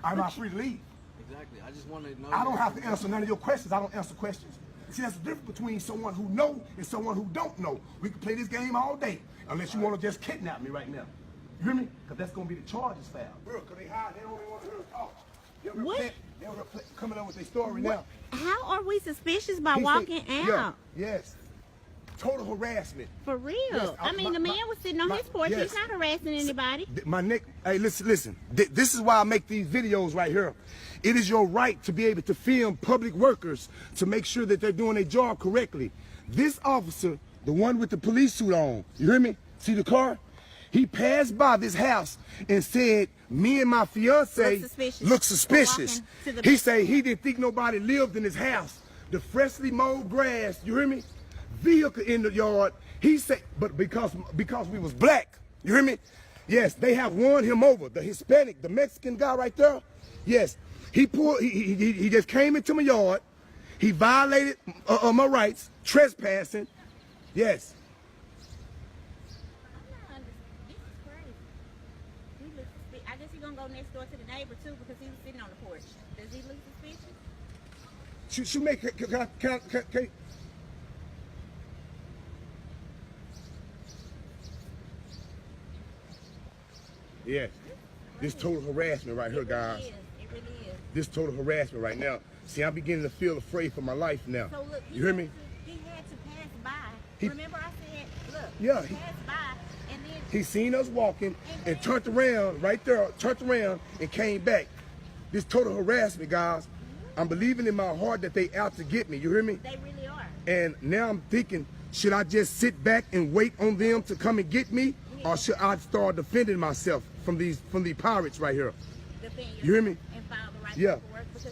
I'm not free to leave. Exactly. I just want to know. I don't have to answer none of your questions. I don't answer questions. See, that's the difference between someone who knows and someone who don't know. We can play this game all day, unless you want to just kidnap me right now. You hear me? Because that's going to be the charges filed. Because they hide, they don't even want to hear us talk. What? They're coming up with their story now. How are we suspicious by walking out? Yeah, yes. Total harassment. For real. Yes, I mean, the man was sitting on his porch. Yes. He's not harassing anybody. My neck. Hey, listen. This is why I make these videos right here. It is your right to be able to film public workers to make sure that they're doing their job correctly. This officer, the one with the police suit on, you hear me? See the car? He passed by this house and said, me and my fiance look suspicious. He said he didn't think nobody lived in his house. The freshly mowed grass, you hear me? Vehicle in the yard. He said, but because we was black, you hear me? Yes, they have won him over. The Hispanic, the Mexican guy right there. Yes, he just came into my yard. He violated my rights, trespassing. Yes. I guess he's gonna go next door to the neighbor too because he was sitting on the porch. Does he look suspicious? Shoemaker, can yes. This total harassment right here, guys. It really is. This total harassment right now. See, I'm beginning to feel afraid for my life now. So look, you hear me? He had to pass by. Remember I said, look, yeah, he passed by and then he seen us walking and turned around right there, turned around and came back. This total harassment, guys. I'm believing in my heart that they out to get me. You hear me? They really are. And now I'm thinking, should I just sit back and wait on them to come and get me, or should I start defending myself from these pirates right here? Defend you hear me? And file the right yeah.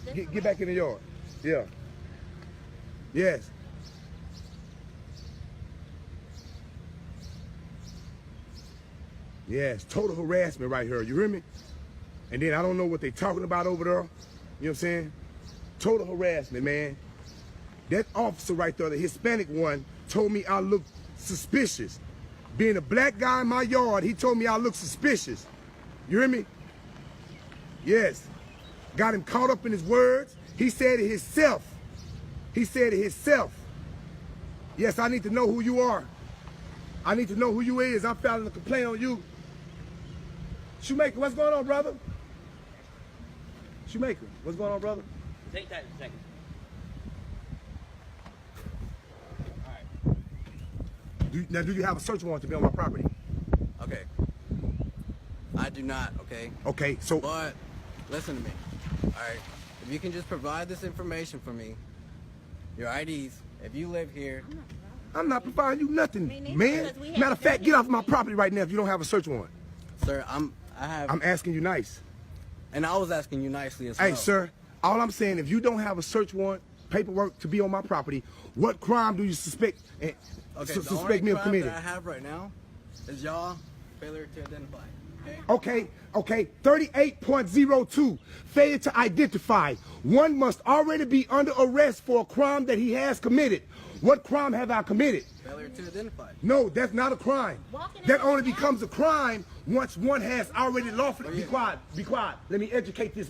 paperwork. Get back in the yard. Yeah. Yes. Yes, total harassment right here. You hear me? And then I don't know what they talking about over there. You know what I'm saying? Total harassment, man. That officer right there, the Hispanic one, told me I look suspicious. Being a black guy in my yard, he told me I look suspicious. You hear me? Yes. Got him caught up in his words. He said it himself. He said it himself. Yes, I need to know who you are. I need to know who you is. I'm filing a complaint on you. Shoemaker, what's going on, brother? Shoemaker, what's going on, brother? Take that a second. Now, do you have a search warrant to be on my property? Okay. I do not, okay? Okay, so... But, listen to me, all right? If you can just provide this information for me, your IDs, if you live here... I'm not providing you nothing, man. Matter of fact, get off my property right now if you don't have a search warrant. Sir, I'm asking you nice. And I was asking you nicely as well. Hey, sir, all I'm saying, if you don't have a search warrant, paperwork to be on my property, what crime do you suspect suspect me of committing? The only crime that I have right now is y'all failure to identify. Okay. 38.02, failure to identify. One must already be under arrest for a crime that he has committed. What crime have I committed? Failure to identify. No, that's not a crime. That only becomes a crime once one has already lawfully. Be quiet. Let me educate this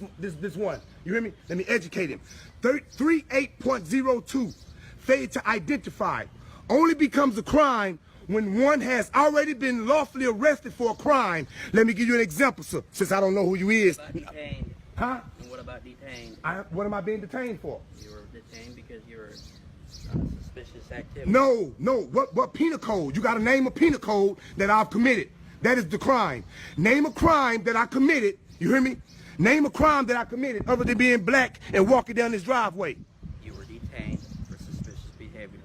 one. You hear me? Let me educate him. 38.02, failure to identify, only becomes a crime when one has already been lawfully arrested for a crime. Let me give you an example, sir, since I don't know who you is. What about detained? Huh? And what about detained? What am I being detained for? You were detained because you were suspicious activity. No. What penal code? You got to name a penal code that I've committed. That is the crime. Name a crime that I committed. You hear me? Name a crime that I committed other than being black and walking down this driveway. You were detained for suspicious behavior.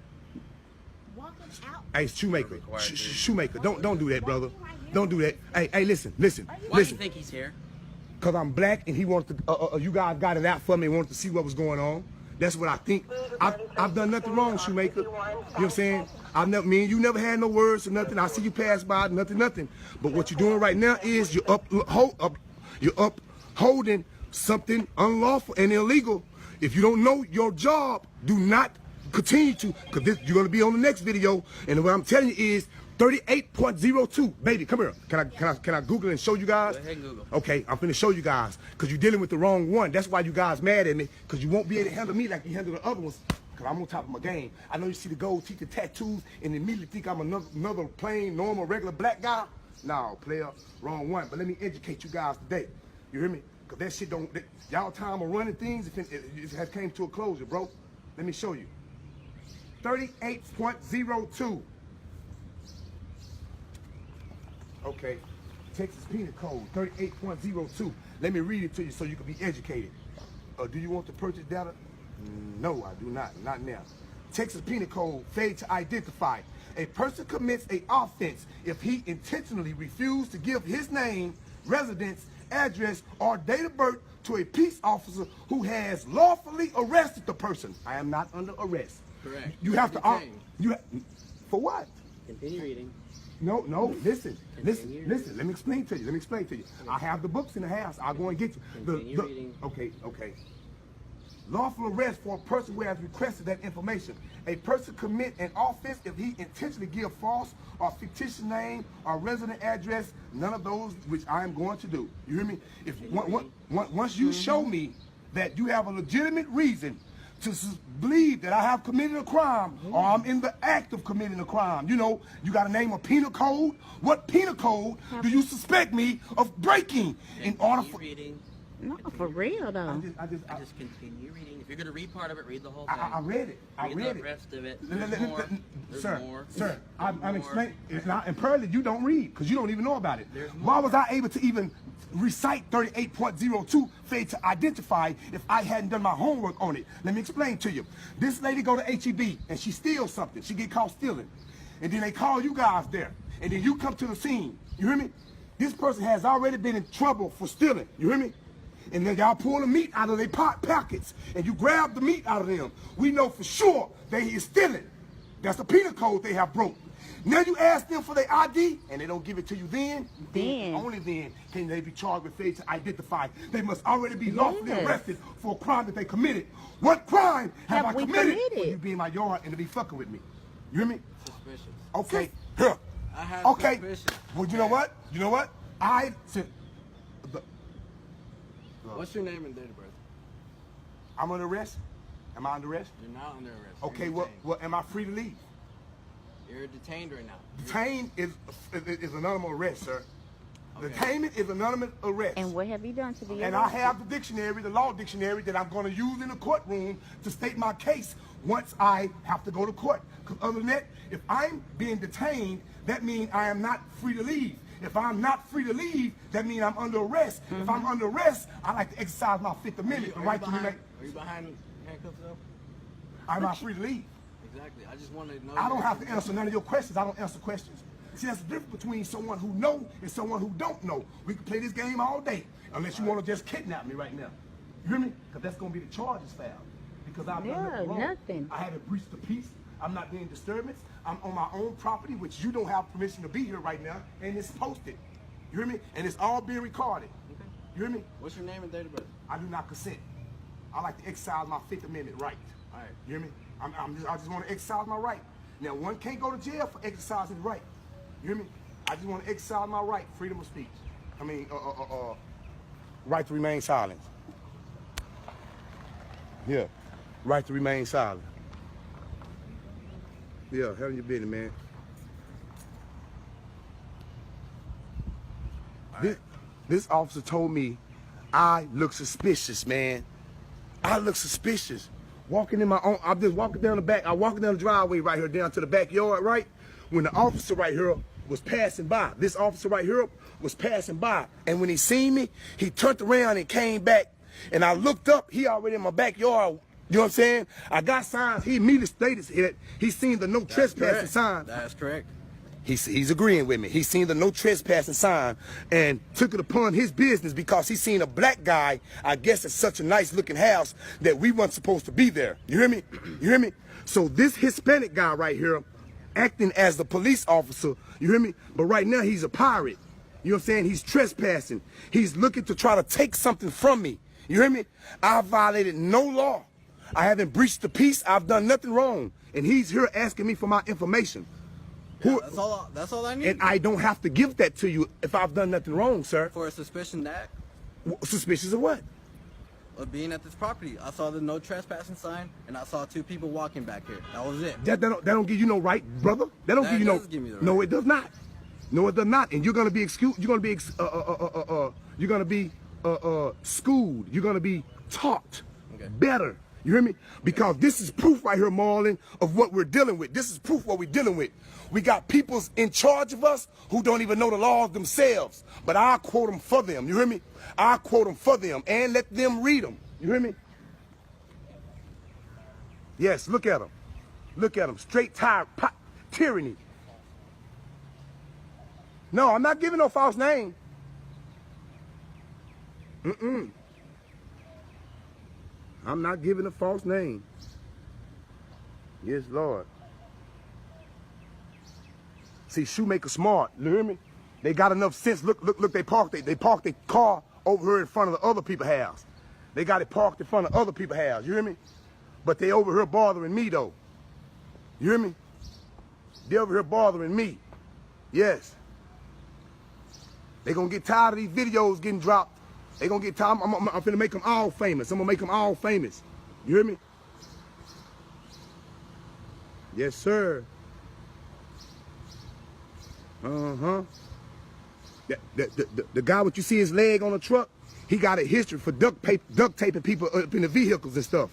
Walking out. Hey, Shoemaker. Shoemaker, don't do that, brother. Don't do that. Hey, listen. Why do you think he's here? Because I'm black and he wanted to, you guys got it out for me and wanted to see what was going on. That's what I think. I've done nothing wrong, Shoemaker. You know what I'm saying? Me and you never had no words or nothing. I see you pass by, nothing. But what you're doing right now is you're upholding something unlawful and illegal. If you don't know your job, do not continue to, because you're going to be on the next video. And what I'm telling you is, 38.02. Baby, come here. Can I Google and show you guys? Go ahead and Google. Okay, I'm finna show you guys. Because you're dealing with the wrong one. That's why you guys mad at me. Because you won't be able to handle me like you handle the other ones. Because I'm on top of my game. I know you see the gold teeth and tattoos and immediately think I'm another plain, normal, regular black guy. No, player, wrong one. But let me educate you guys today. You hear me? Because that shit don't, y'all time of running things, it has came to a closure, bro. Let me show you. 38.02. Okay, Texas Penal Code 38.02. Let me read it to you so you can be educated. Do you want to purchase data? No, I do not. Not now. Texas Penal Code, failure to identify. A person commits an offense if he intentionally refused to give his name, residence, address, or date of birth to a peace officer who has lawfully arrested the person. I am not under arrest. Correct. You have to. For what? Continue reading. No, listen. Let me explain to you. I have the books in the house. I'll go and get you. Continue reading. Okay. Lawful arrest for a person who has requested that information. A person commit an offense if he intentionally give false or fictitious name or resident address, none of those which I am going to do. You hear me? If once you show me that you have a legitimate reason to believe that I have committed a crime or I'm in the act of committing a crime, you know, you got to name a penal code. What penal code do you suspect me of breaking in order for? Reading. No, for real though. I just Continue reading. If you're gonna read part of it, read the whole thing. I read it. I read the it. rest of it. Sir, I'm explaining. And apparently you don't read because you don't even know about it. Why was I able to even recite 38.02 failure to identify if I hadn't done my homework on it? Let me explain to you. This lady go to HEB and she steals something. She get caught stealing, and then they call you guys there, and then you come to the scene. You hear me? This person has already been in trouble for stealing. You hear me? And then y'all pull the meat out of their pockets and you grab the meat out of them. We know for sure they is stealing. That's the penal code they have broke. Now you ask them for their ID and they don't give it to you then only then can they be charged with failure to identify. They must already be lawfully arrested for a crime that they committed. What crime have I committed? For you be in my yard and to be fucking with me. You hear me? Suspicious. Okay, here. I have suspicion. Well, you know what? I said, what's your name and date of birth? I'm under arrest. Am I under arrest? You're not under arrest. Okay, You're well, am I free to leave? You're detained right now. Detained is anonymous arrest, sir. Okay. Detainment is anonymous arrest. And what have you done to be And I have the dictionary, the law dictionary, that I'm going to use in the courtroom to state my case once I have to go to court. Because other than that, if I'm being detained, that means I am not free to leave. If I'm not free to leave, that means I'm under arrest. If I'm under arrest, I like to exercise my Fifth Amendment, the right to remain. Are you behind handcuffs though? I'm not free to leave. Exactly. I just want to know. I don't have to answer none of your questions. I don't answer questions. See, that's the difference between someone who know and someone who don't know. We can play this game all day, unless you want to just kidnap me right now. You hear me? Because that's going to be the charges filed. Because I've done nothing wrong. Nothing. I haven't breached the peace. I'm not being disturbance. I'm on my own property, which you don't have permission to be here right now, and it's posted. You hear me? And it's all being recorded. Okay. You hear me? What's your name and date of birth? I do not consent. I like to exercise my Fifth Amendment right. All right. You hear me? I just want to exercise my right. Now, one can't go to jail for exercising right. You hear me? I just want to exercise my right, freedom of speech. I mean, right to remain silent. Yeah, right to remain silent. Yeah, hell in your business, man. This officer told me I look suspicious, man. I look suspicious. Walking in my own, I'm just walking down the back. I'm walking down the driveway right here down to the backyard, right? When the officer right here was passing by, this officer right here was passing by. And when he seen me, he turned around and came back. And I looked up, he already in my backyard. You know what I'm saying? I got signs. He immediately stated that he seen the no trespassing sign. That's correct. He's agreeing with me. He seen the no trespassing sign and took it upon his business because he seen a black guy, I guess it's such a nice looking house, that we weren't supposed to be there. You hear me? You hear me? So this Hispanic guy right here acting as the police officer, you hear me? But right now he's a pirate. You know what I'm saying? He's trespassing. He's looking to try to take something from me. You hear me? I violated no law. I haven't breached the peace. I've done nothing wrong. And he's here asking me for my information. Who, That's all I need. and I don't have to give that to you if I've done nothing wrong, sir. For a suspicion that Suspicious of what? of being at this property. I saw the no trespassing sign, and I saw 2 people walking back here. That was it. That don't give you no right, brother. That don't That give you no. does give me the No, right. it does not. No, it does not. And you're gonna be excused. You're gonna be you're gonna be schooled. You're gonna be taught better. You hear me? Because this is proof right here, Marlon, of what we're dealing with. This is proof what we're dealing with. We got people in charge of us who don't even know the laws themselves. But I'll quote them for them. You hear me? I'll quote them for them and let them read them. You hear me? Yes, look at them. Look at them. Straight tyranny. No, I'm not giving no false name. I'm not giving a false name. Yes, Lord. See, Shoemaker smart. You hear me? They got enough sense. Look, they parked their car over here in front of the other people's house. They got it parked in front of other people's house. You hear me? But they over here bothering me, though. You hear me? They over here bothering me. Yes. They gonna get tired of these videos getting dropped. They gonna get tired. I'm finna make them all famous. I'm gonna make them all famous. You hear me? Yes, sir. Uh-huh. The guy what you see his leg on the truck, he got a history for duct taping people up in the vehicles and stuff.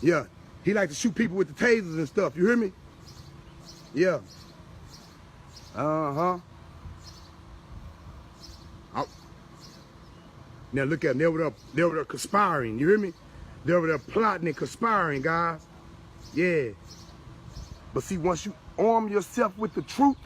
Yeah. He like to shoot people with the tasers and stuff. You hear me? Yeah. Uh-huh. Now look at them. They over there conspiring. You hear me? They're over there plotting and conspiring, guys. Yeah. But see, once you arm yourself with the truth,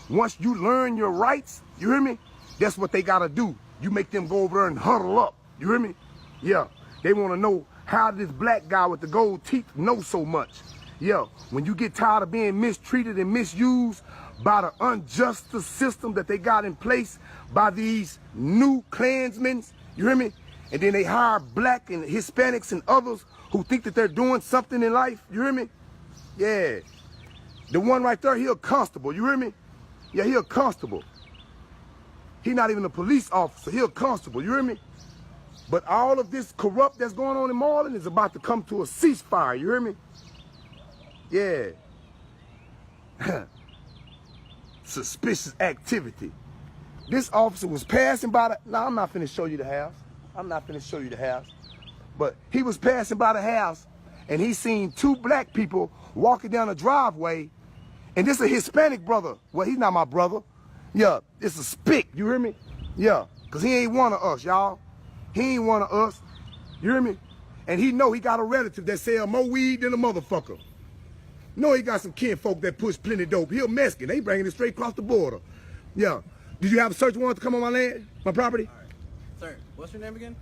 once you learn your rights, you hear me? That's what they gotta do. You make them go over there and huddle up. You hear me? Yeah. They wanna know how this black guy with the gold teeth knows so much. Yeah. When you get tired of being mistreated and misused by the unjust system that they got in place by these new Klansmen, you hear me? And then they hire black and Hispanics and others who think that they're doing something in life. You hear me? Yeah. The one right there, he a constable. You hear me? Yeah, he a constable. He not even a police officer. He a constable. You hear me? But all of this corrupt that's going on in Marlin is about to come to a ceasefire. You hear me? Yeah. Suspicious activity. This officer was passing by the... No, I'm not finna show you the house. I'm not finna show you the house. But he was passing by the house, and he seen 2 black people walking down the driveway, and this is a Hispanic brother. Well, he's not my brother. Yeah, it's a spick. You hear me? Yeah, because he ain't one of us, y'all. He ain't one of us. You hear me? And he know he got a relative that sell more weed than a motherfucker. Know he got some kinfolk that push plenty dope. He a Mexican. They bringing it straight across the border. Yeah. Did you have a search warrant to come on my land, my property? All right. Sir, what's your name again?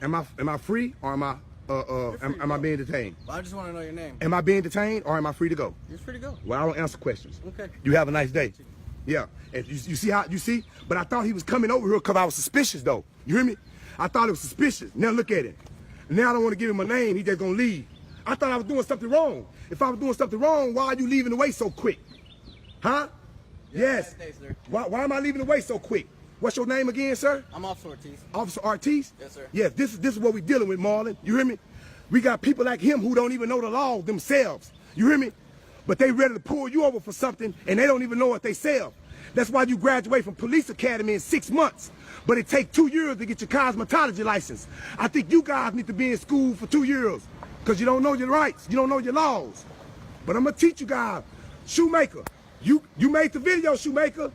Am I free or am I being detained? Well, I just want to know your name. Am I being detained or am I free to go? You're free to go. Well, I don't answer questions. Okay. You have a nice day. Yeah. And you see how you see? But I thought he was coming over here because I was suspicious though. You hear me? I thought it was suspicious. Now look at it. Now I don't want to give him a name. He just gonna leave. I thought I was doing something wrong. If I was doing something wrong, why are you leaving away so quick? Huh? Yes. Nice day, sir. Why am I leaving away so quick? What's your name again, sir? I'm Officer Ortiz. Officer Ortiz? Yes, sir. Yes, this is what we're dealing with, Marlon. You hear me? We got people like him who don't even know the law themselves. You hear me? But they ready to pull you over for something and they don't even know what they sell. That's why you graduate from police academy in 6 months. But it takes 2 years to get your cosmetology license. I think you guys need to be in school for 2 years because you don't know your rights. You don't know your laws. But I'm going to teach you guys. Shoemaker, you made the video, Shoemaker.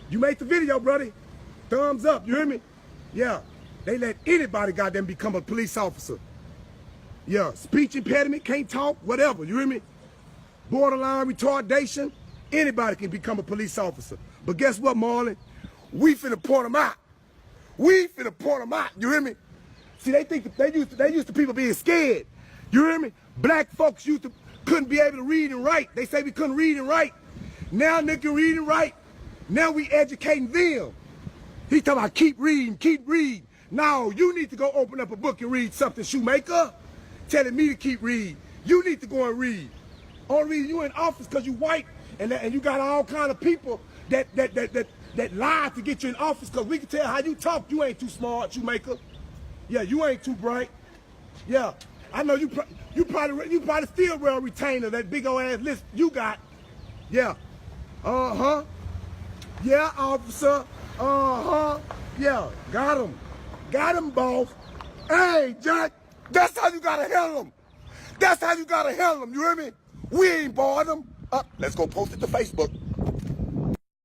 You made the video, buddy. Thumbs up, you hear me? Yeah. They let anybody goddamn become a police officer. Yeah, speech impediment, can't talk, whatever, you hear me? Borderline retardation, anybody can become a police officer. But guess what, Marlon? We finna point them out. We finna point them out, you hear me? See, they think they used to people being scared. You hear me? Black folks couldn't be able to read and write. They say we couldn't read and write. Now they can read and write. Now we educating them. He talking about keep reading, keep reading. No, you need to go open up a book and read something, Shoemaker. Telling me to keep reading. You need to go and read. Only reason you in office because you white and you got all kind of people that lie to get you in office, because we can tell how you talk. You ain't too smart, you maker. Yeah, you ain't too bright. Yeah, I know you probably still wear a retainer, that big old ass list you got. Yeah. Yeah, officer. Yeah, got him. Got him, boss. Hey, Jack, that's how you gotta handle them. That's how you gotta handle them, you hear me? We ain't bored them. Let's go post it to Facebook.